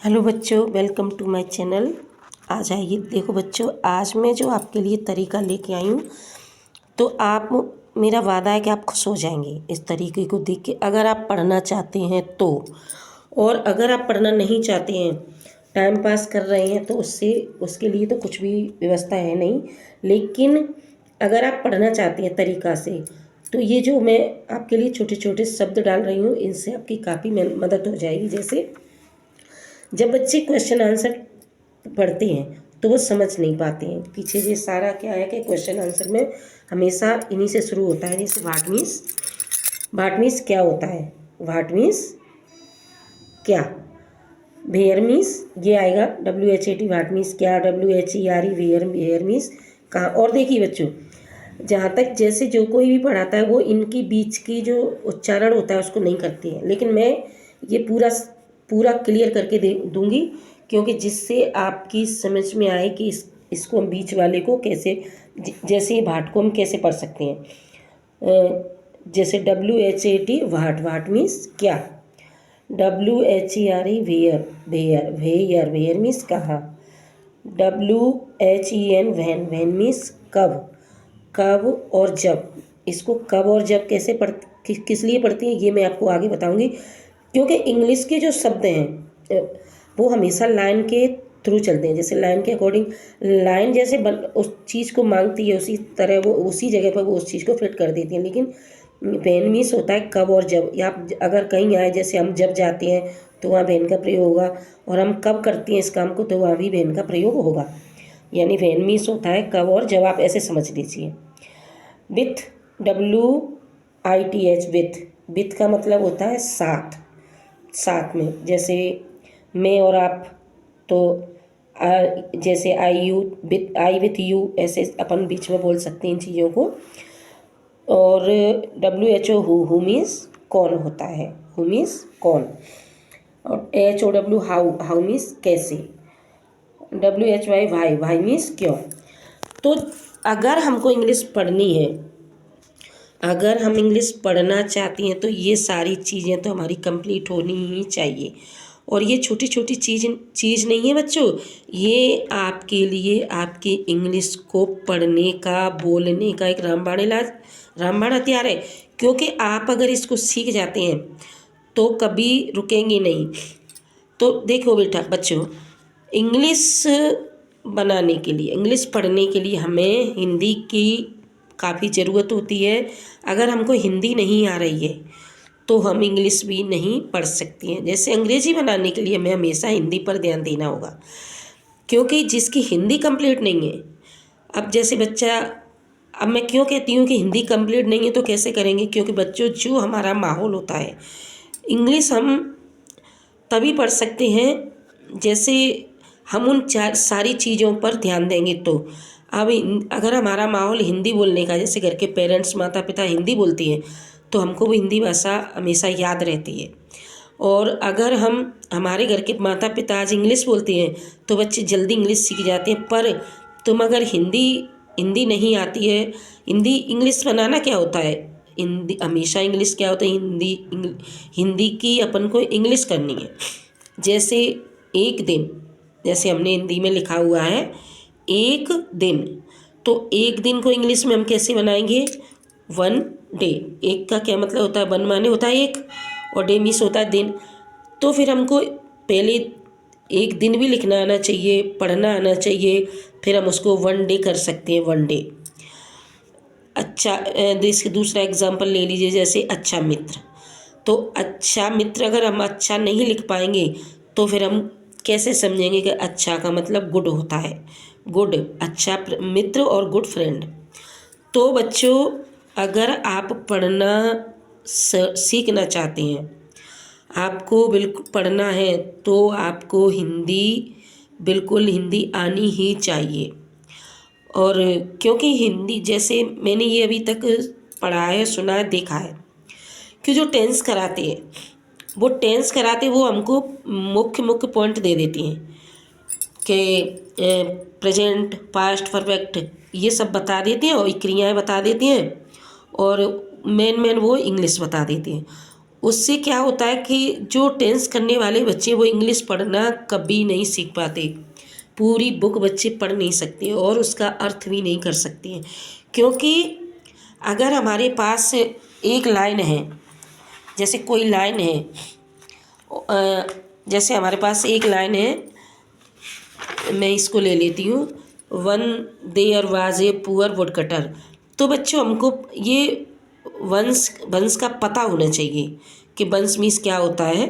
Hello बच्चों, welcome to my channel. आज आइए देखो बच्चों, आज मैं जो आपके लिए तरीका लेके आई हूँ, तो आप मेरा वादा है कि आप खुश हो जाएंगे इस तरीके को देख के, अगर आप पढ़ना चाहते हैं तो। और अगर आप पढ़ना नहीं चाहते हैं, टाइम पास कर रहे हैं, तो उसके लिए तो कुछ भी व्यवस्था है नहीं। लेकिन अगर आप पढ़ना चाहते हैं तरीका से, तो ये जो मैं आपके लिए छोटे छोटे शब्द डाल रही हूँ, इनसे आपकी काफ़ी मदद हो जाएगी। जैसे जब बच्चे क्वेश्चन आंसर पढ़ते हैं तो वो समझ नहीं पाते हैं, पीछे ये सारा क्या है कि क्वेश्चन आंसर में हमेशा इन्हीं से शुरू होता है। जैसे वाट मीन्स क्या होता है, वाट मीन्स क्या। वेयर मीन्स ये आएगा WHAT, वाट मीन्स क्या। WHERE वेयर मीन्स कहाँ। और देखिए बच्चों, जहाँ तक जैसे जो कोई भी पढ़ाता है वो इनकी बीच की जो उच्चारण होता है उसको नहीं करती है, लेकिन मैं ये पूरा पूरा क्लियर करके दे दूँगी, क्योंकि जिससे आपकी समझ में आए कि इसको हम बीच वाले को कैसे, जैसे ये भाट को हम कैसे पढ़ सकते हैं। जैसे WHAT वाट मीन्स क्या। WHERE वेयर मीन्स कहाँ। WHEN वैन मीन्स कब। कब और जब, इसको कब और जब कैसे किस लिए पढ़ती हैं ये मैं आपको आगे बताऊंगी। क्योंकि इंग्लिश के जो शब्द हैं वो हमेशा लाइन के थ्रू चलते हैं। जैसे लाइन के अकॉर्डिंग, लाइन जैसे उस चीज़ को मांगती है उसी तरह वो उसी जगह पर वो उस चीज़ को फिट कर देती हैं। लेकिन वैन मीन्स होता है कब और जब। या अगर कहीं आए, जैसे हम जब जाते हैं तो वहाँ वैन का प्रयोग होगा, और हम कब करते हैं इस काम को तो वहाँ भी वैन का प्रयोग होगा। यानी वैन मीन्स होता है कब और जब, आप ऐसे समझ लीजिए। विथ, WITH विथ का मतलब होता है साथ, साथ में। जैसे मैं और आप, तो जैसे आई विथ यू, ऐसे अपन बीच में बोल सकते हैं इन चीज़ों को। और WHO हु मीन्स कौन होता है, हु मीन्स कौन। और HOW हाउ मीन्स कैसे। WHY वाई मीन्स क्यों। तो अगर हमको इंग्लिश पढ़नी है, अगर हम इंग्लिश पढ़ना चाहती हैं, तो ये सारी चीज़ें तो हमारी कंप्लीट होनी ही चाहिए। और ये छोटी छोटी चीज़ नहीं है बच्चों, ये आपके लिए आपकी इंग्लिश को पढ़ने का, बोलने का एक रामबाण हथियार है। क्योंकि आप अगर इसको सीख जाते हैं तो कभी रुकेंगे नहीं। तो देखो बेटा बच्चों, इंग्लिश बनाने के लिए, इंग्लिश पढ़ने के लिए हमें हिंदी की काफ़ी ज़रूरत होती है। अगर हमको हिंदी नहीं आ रही है तो हम इंग्लिश भी नहीं पढ़ सकती हैं। जैसे अंग्रेजी बनाने के लिए हमें हमेशा हिंदी पर ध्यान देना होगा, क्योंकि जिसकी हिंदी कंप्लीट नहीं है, अब जैसे बच्चा, अब मैं क्यों कहती हूँ कि हिंदी कंप्लीट नहीं है तो कैसे करेंगे, क्योंकि बच्चों जो हमारा माहौल होता है, इंग्लिश हम तभी पढ़ सकते हैं जैसे हम उन सारी चीज़ों पर ध्यान देंगे। तो अब अगर हमारा माहौल हिंदी बोलने का, जैसे घर के पेरेंट्स माता पिता हिंदी बोलती हैं, तो हमको भी हिंदी भाषा हमेशा याद रहती है। और अगर हमारे घर के माता पिता आज इंग्लिश बोलते हैं तो बच्चे जल्दी इंग्लिश सीख जाते हैं। पर तुम अगर हिंदी नहीं आती है, इंग्लिश बनाना क्या होता है, हिंदी हमेशा इंग्लिश क्या होता है, हिंदी की अपन को इंग्लिश करनी है। जैसे एक दिन, जैसे हमने हिंदी में लिखा हुआ है एक दिन, तो एक दिन को इंग्लिश में हम कैसे बनाएंगे, 1 डे। एक का क्या मतलब होता है, 1 माने होता है एक, और डे मीन्स होता है दिन। तो फिर हमको पहले एक दिन भी लिखना आना चाहिए, पढ़ना आना चाहिए, फिर हम उसको 1 डे कर सकते हैं, 1 डे। अच्छा, इसके दूसरा एग्जाम्पल ले लीजिए, जैसे अच्छा मित्र। तो अच्छा मित्र अगर हम अच्छा नहीं लिख पाएंगे तो फिर हम कैसे समझेंगे कि अच्छा का मतलब गुड होता है, गुड, अच्छा मित्र और गुड फ्रेंड। तो बच्चों, अगर आप पढ़ना सीखना चाहते हैं, आपको बिल्कुल पढ़ना है, तो आपको बिल्कुल हिंदी आनी ही चाहिए। और क्योंकि हिंदी, जैसे मैंने ये अभी तक पढ़ा है, सुना है, देखा है कि जो टेंस कराते वो हमको मुख्य पॉइंट दे देती हैं कि प्रेजेंट, पास्ट, परफेक्ट, ये सब बता देती हैं, और क्रियाएं बता देती हैं, और मेन वो इंग्लिश बता देती हैं। उससे क्या होता है कि जो टेंस करने वाले बच्चे वो इंग्लिश पढ़ना कभी नहीं सीख पाते। पूरी बुक बच्चे पढ़ नहीं सकते और उसका अर्थ भी नहीं कर सकते हैं, क्योंकि अगर हमारे पास एक लाइन है, जैसे कोई लाइन है, जैसे हमारे पास एक लाइन है, मैं इसको ले लेती हूँ, once there was a poor woodcutter. तो बच्चों हमको ये वंश वंश का पता होना चाहिए कि वंश मीन्स क्या होता है,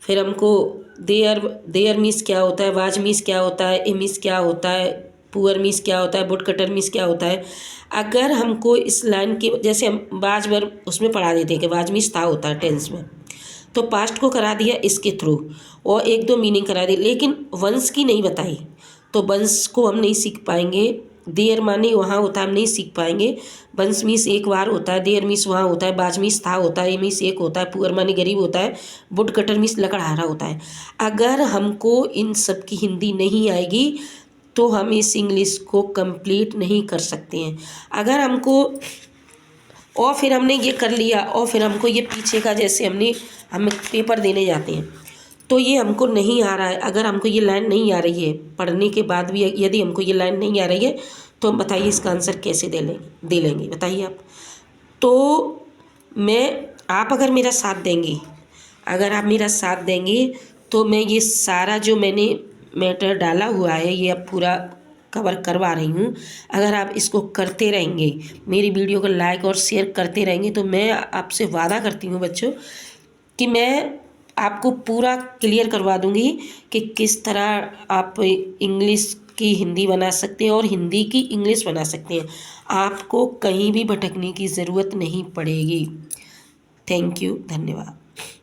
फिर हमको देयर देयर मीन्स क्या होता है, वाज मीन्स क्या होता है, ए मीन्स क्या होता है, पुअर मीन्स क्या होता है, वुड कटर मीन्स क्या होता है। अगर हमको इस लाइन के जैसे हम वाज वर्ब उसमें पढ़ा देते हैं कि वाज मीन्स था होता है टेंस में, तो पास्ट को करा दिया इसके थ्रू और एक दो मीनिंग करा दी, लेकिन वंश की नहीं बताई, तो वंश को हम नहीं सीख पाएंगे। देयर माने वहाँ होता है, हम नहीं सीख पाएंगे। वंश मीन्स एक बार होता है, देयर मीन्स वहाँ होता है, बाज मीन्स था होता है, ए मीन्स एक होता है, पुअर माने गरीब होता है, वुड कटर मीन्स लकड़हारा होता है। अगर हमको इन सब की हिंदी नहीं आएगी तो हम इस इंग्लिश को कंप्लीट नहीं कर सकते हैं। अगर हमको और फिर हमने ये कर लिया और फिर हमको ये पीछे का जैसे हम पेपर देने जाते हैं तो ये हमको नहीं आ रहा है, अगर हमको ये लाइन नहीं आ रही है पढ़ने के बाद भी यदि हमको ये लाइन नहीं आ रही है तो हम बताइए इसका आंसर कैसे दे लेंगे बताइए आप। तो आप अगर मेरा साथ देंगे, अगर आप मेरा साथ देंगे तो मैं ये सारा जो मैंने मैटर डाला हुआ है ये अब पूरा कवर करवा रही हूँ। अगर आप इसको करते रहेंगे, मेरी वीडियो को लाइक और शेयर करते रहेंगे, तो मैं आपसे वादा करती हूँ बच्चों कि मैं आपको पूरा क्लियर करवा दूँगी कि किस तरह आप इंग्लिश की हिंदी बना सकते हैं और हिंदी की इंग्लिश बना सकते हैं। आपको कहीं भी भटकने की ज़रूरत नहीं पड़ेगी। थैंक यू, धन्यवाद।